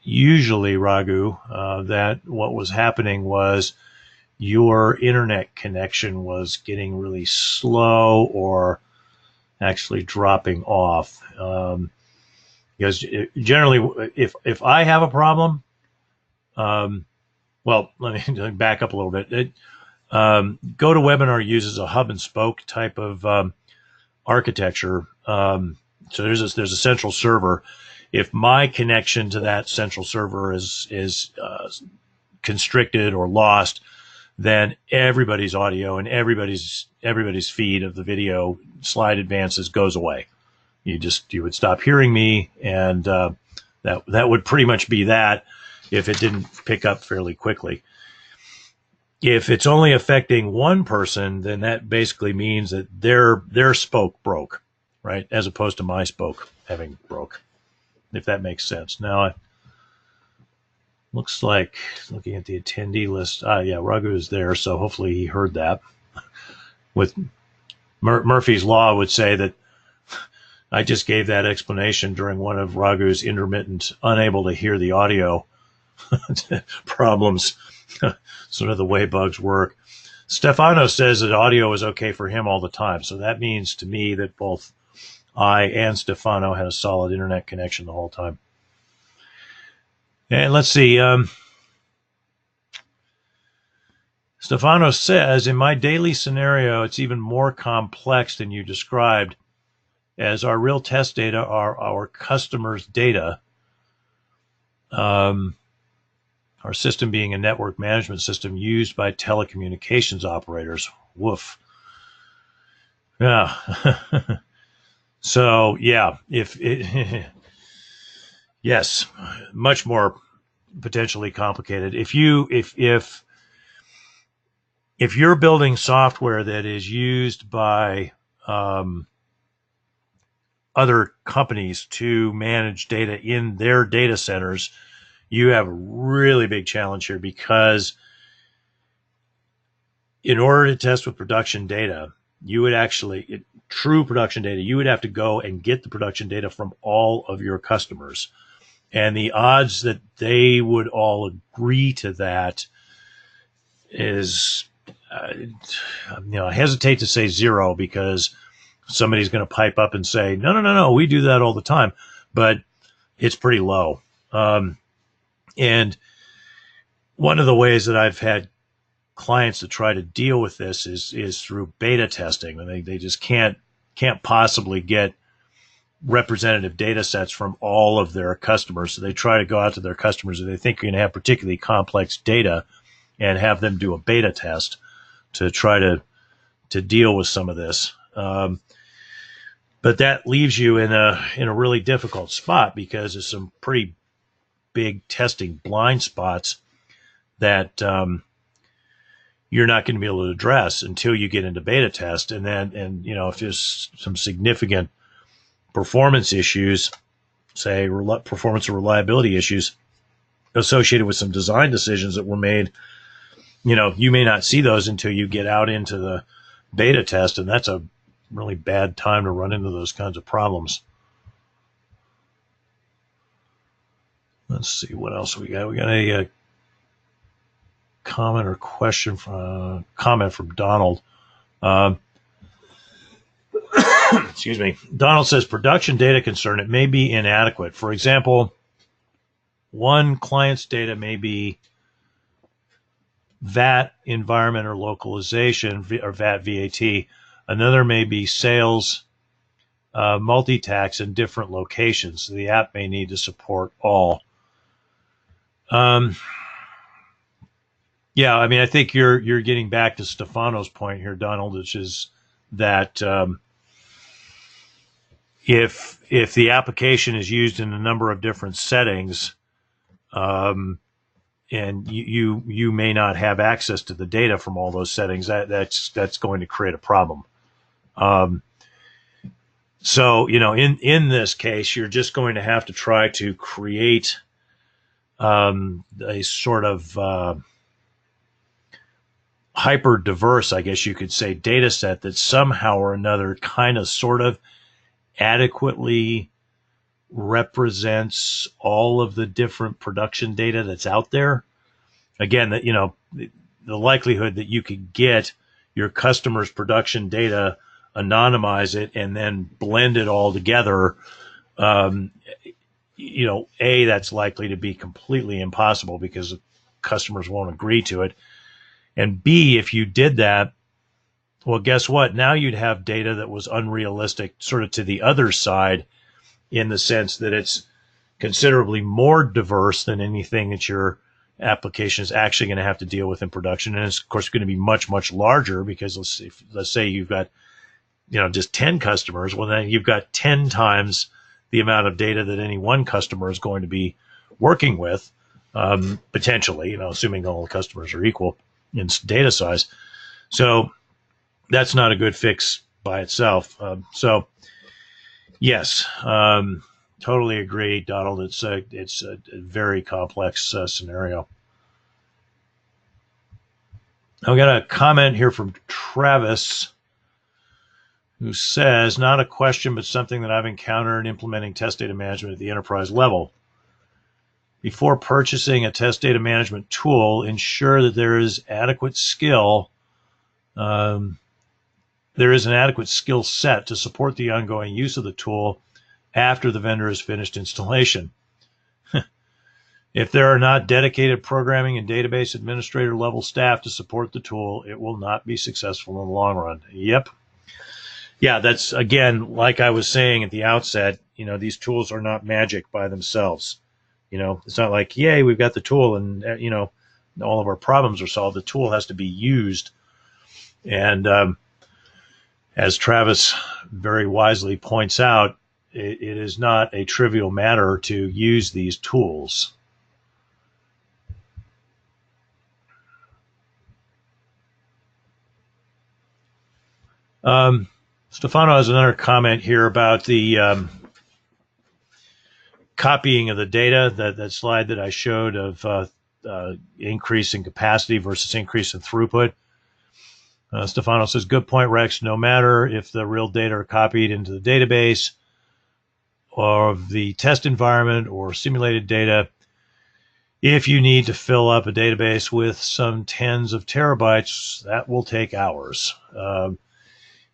Speaker 1: usually, Raghu, that what was happening was your internet connection was getting really slow or actually dropping off. Because generally, if I have a problem, well, let me back up a little bit. GoToWebinar uses a hub and spoke type of architecture. So there's a central server. If my connection to that central server is constricted or lost, then everybody's audio and everybody's feed of the video slide advances goes away. You would stop hearing me, and that would pretty much be that if it didn't pick up fairly quickly. If it's only affecting one person, then that basically means that their spoke broke, right? As opposed to my spoke having broke, if that makes sense. Now, it looks like, looking at the attendee list, yeah, Raghu is there, so hopefully he heard that. With Murphy's Law would say that I just gave that explanation during one of Raghu's intermittent, unable to hear the audio problems. Sort of the way bugs work. Stefano says that audio is okay for him all the time. So that means to me that both I and Stefano had a solid internet connection the whole time. And let's see. Stefano says, in my daily scenario, it's even more complex than you described, as our real test data are our customers' data. Our system being a network management system used by telecommunications operators. Woof. Yeah. So, yeah, yes, much more potentially complicated. If you're building software that is used by other companies to manage data in their data centers, you have a really big challenge here, because in order to test with production data, you would actually, true production data, you would have to go and get the production data from all of your customers. And the odds that they would all agree to that is, I hesitate to say zero, because somebody's going to pipe up and say, no, we do that all the time. But it's pretty low. And one of the ways that I've had clients to try to deal with this is through beta testing. And they just can't possibly get representative data sets from all of their customers. So they try to go out to their customers that they think are going to have particularly complex data and have them do a beta test to try to deal with some of this. But that leaves you in a really difficult spot, because there's some pretty big testing blind spots that you're not going to be able to address until you get into beta test. And if there's some significant performance issues, say performance or reliability issues associated with some design decisions that were made, you may not see those until you get out into the beta test, and that's a really bad time to run into those kinds of problems. Let's see what else we got. We got a comment or question from Donald. Excuse me. Donald says, production data concern, it may be inadequate. For example, one client's data may be VAT, environment or localization, or VAT. Another may be sales, multi-tax in different locations. The app may need to support all. Yeah, I think you're getting back to Stefano's point here, Donald, which is that if the application is used in a number of different settings, and you may not have access to the data from all those settings, that's going to create a problem. So in this case, you're just going to have to try to create a sort of hyper diverse, I guess you could say, data set that somehow or another kind of sort of adequately represents all of the different production data that's out there. Again, that the likelihood that you could get your customer's production data, anonymize it, and then blend it all together, that's likely to be completely impossible, because customers won't agree to it. And B, if you did that, Well, guess what? Now you'd have data that was unrealistic, sort of to the other side, in the sense that it's considerably more diverse than anything that your application is actually going to have to deal with in production. And it's, of course, going to be much, much larger because let's say you've got, just 10 customers. Well, then you've got 10 times the amount of data that any one customer is going to be working with, potentially, assuming all the customers are equal in data size. So that's not a good fix by itself. So yes, totally agree, Donald. It's a very complex scenario. I've got a comment here from Travis, who says, not a question, but something that I've encountered in implementing test data management at the enterprise level. Before purchasing a test data management tool, ensure that there is adequate skill. There is an adequate skill set to support the ongoing use of the tool after the vendor has finished installation. If there are not dedicated programming and database administrator level staff to support the tool, it will not be successful in the long run. Yep. Yeah, that's, again, like I was saying at the outset, these tools are not magic by themselves. It's not like, yay, we've got the tool and, all of our problems are solved. The tool has to be used. And as Travis very wisely points out, it is not a trivial matter to use these tools. Stefano has another comment here about the copying of the data, that slide that I showed of increase in capacity versus increase in throughput. Stefano says, good point, Rex. No matter if the real data are copied into the database or the test environment or simulated data, if you need to fill up a database with some tens of terabytes, that will take hours.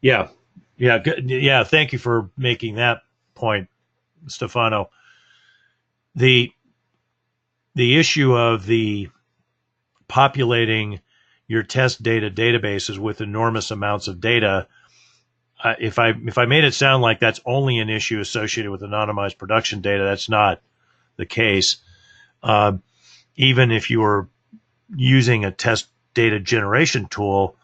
Speaker 1: Yeah. Thank you for making that point, Stefano. The issue of the populating your test data databases with enormous amounts of data, if I made it sound like that's only an issue associated with anonymized production data, that's not the case. Even if you were using a test data generation tool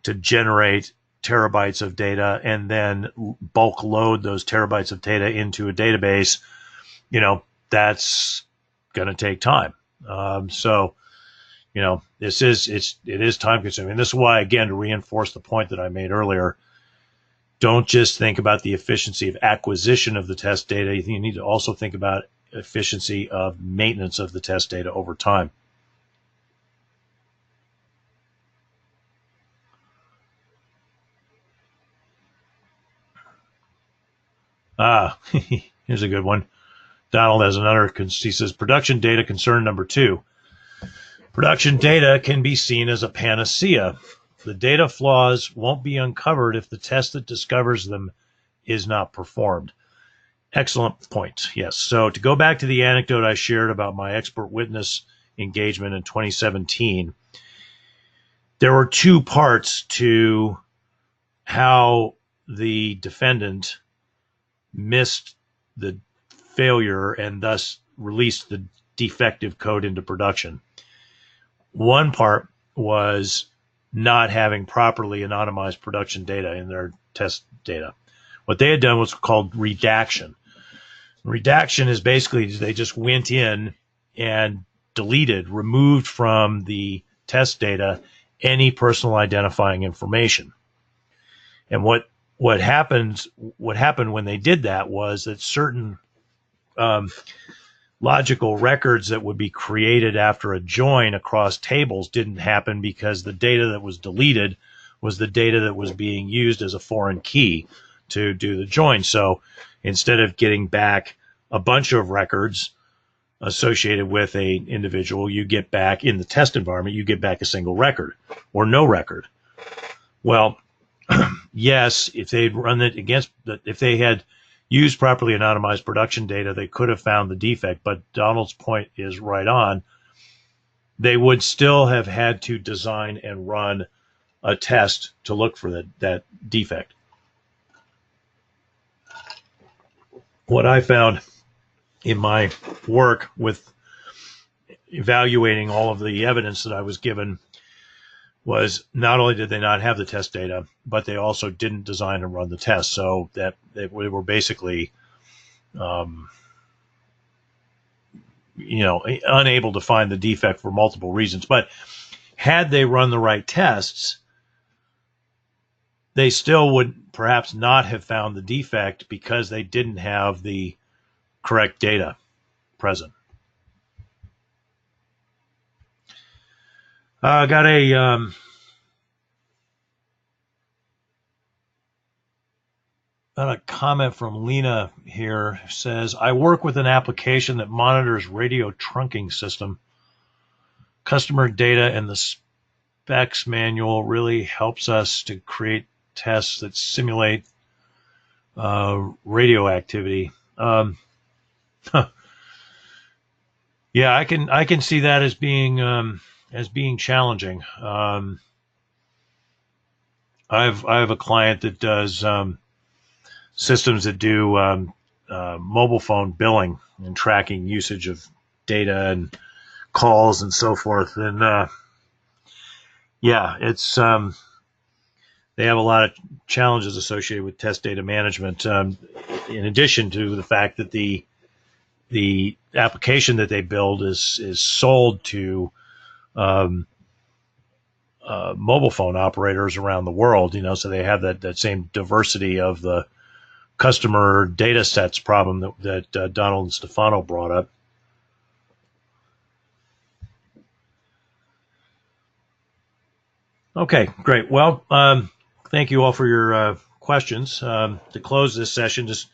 Speaker 1: to generate terabytes of data and then bulk load those terabytes of data into a database, that's going to take time. It is time consuming. This is why, again, to reinforce the point that I made earlier, don't just think about the efficiency of acquisition of the test data. You need to also think about efficiency of maintenance of the test data over time. Here's a good one. Donald has another. He says, production data concern number 2. Production data can be seen as a panacea. The data flaws won't be uncovered if the test that discovers them is not performed. Excellent point. Yes. So to go back to the anecdote I shared about my expert witness engagement in 2017, there were 2 parts to how the defendant missed the failure and thus released the defective code into production. One part was not having properly anonymized production data in their test data. What they had done was called redaction. Redaction is basically they just went in and removed from the test data any personal identifying information. And what happened when they did that was that certain logical records that would be created after a join across tables didn't happen because the data that was deleted was the data that was being used as a foreign key to do the join. So instead of getting back a bunch of records associated with a individual, you get back in the test environment, you get back a single record or no record. Well, yes, if they'd run it if they had used properly anonymized production data, they could have found the defect, but Donald's point is right on. They would still have had to design and run a test to look for that defect. What I found in my work with evaluating all of the evidence that I was given was not only did they not have the test data, but they also didn't design and run the test, so that they were basically unable to find the defect for multiple reasons. But had they run the right tests, they still would perhaps not have found the defect because they didn't have the correct data present. I got a comment from Lena here. Who says, I work with an application that monitors radio trunking system. Customer data and the specs manual really helps us to create tests that simulate radio activity. Yeah, I can see that as being challenging. I have a client that does systems that do mobile phone billing and tracking usage of data and calls and so forth. And yeah, it's they have a lot of challenges associated with test data management. In addition to the fact that the application that they build is sold to mobile phone operators around the world, so they have that same diversity of the customer data sets problem that Donald and Stefano brought up. Okay, great. Well, thank you all for your questions. To close this session, just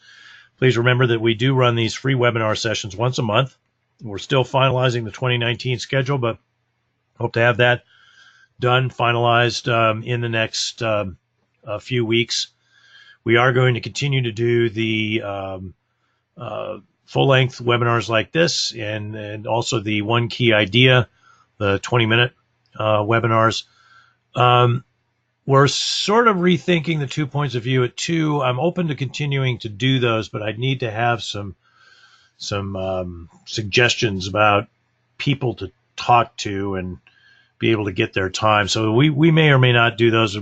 Speaker 1: please remember that we do run these free webinar sessions once a month. We're still finalizing the 2019 schedule, but hope to have that done, finalized in the next few weeks. We are going to continue to do the full-length webinars like this, and also the one key idea, the 20-minute webinars. We're sort of rethinking the 2 points of view at 2. I'm open to continuing to do those, but I need to have some suggestions about people to talk to and be able to get their time. So we may or may not do those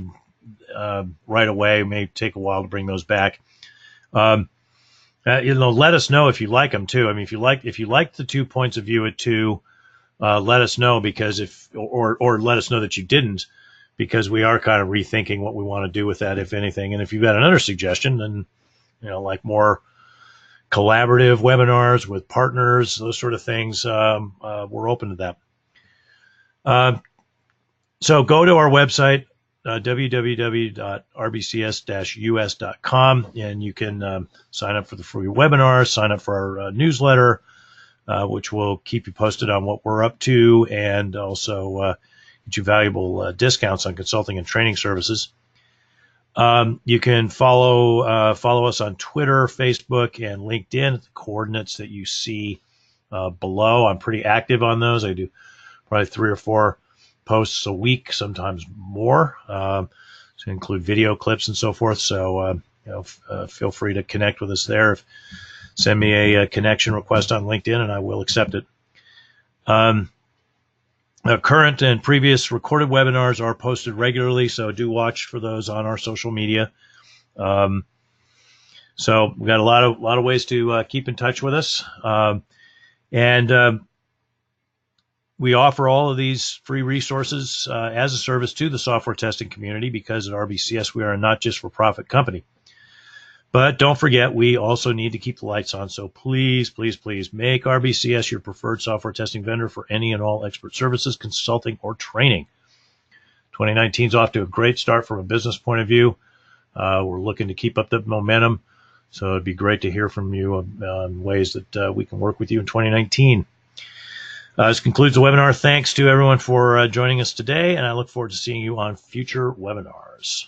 Speaker 1: right away. It may take a while to bring those back. Let us know if you like them too. I mean, if you like the 2 points of view at 2, let us know, because or let us know that you didn't, because we are kind of rethinking what we want to do with that, if anything. And if you've got another suggestion, then like more collaborative webinars with partners, those sort of things, we're open to that. So go to our website, www.rbcs-us.com, and you can sign up for the free webinar, sign up for our newsletter, which will keep you posted on what we're up to, and also get you valuable discounts on consulting and training services. You can follow us on Twitter, Facebook, and LinkedIn at the coordinates that you see below. I'm pretty active on those. I do probably 3 or 4 posts a week, sometimes more, to include video clips and so forth. So feel free to connect with us there. Send me a connection request on LinkedIn, and I will accept it. Current and previous recorded webinars are posted regularly, so do watch for those on our social media. So we've got a lot of ways to keep in touch with us, and we offer all of these free resources as a service to the software testing community, because at RBCS we are a not just for profit company. But don't forget, we also need to keep the lights on. So please, please, please make RBCS your preferred software testing vendor for any and all expert services, consulting, or training. 2019 is off to a great start from a business point of view. We're looking to keep up the momentum. So it'd be great to hear from you on ways that we can work with you in 2019. This concludes the webinar. Thanks to everyone for joining us today, and I look forward to seeing you on future webinars.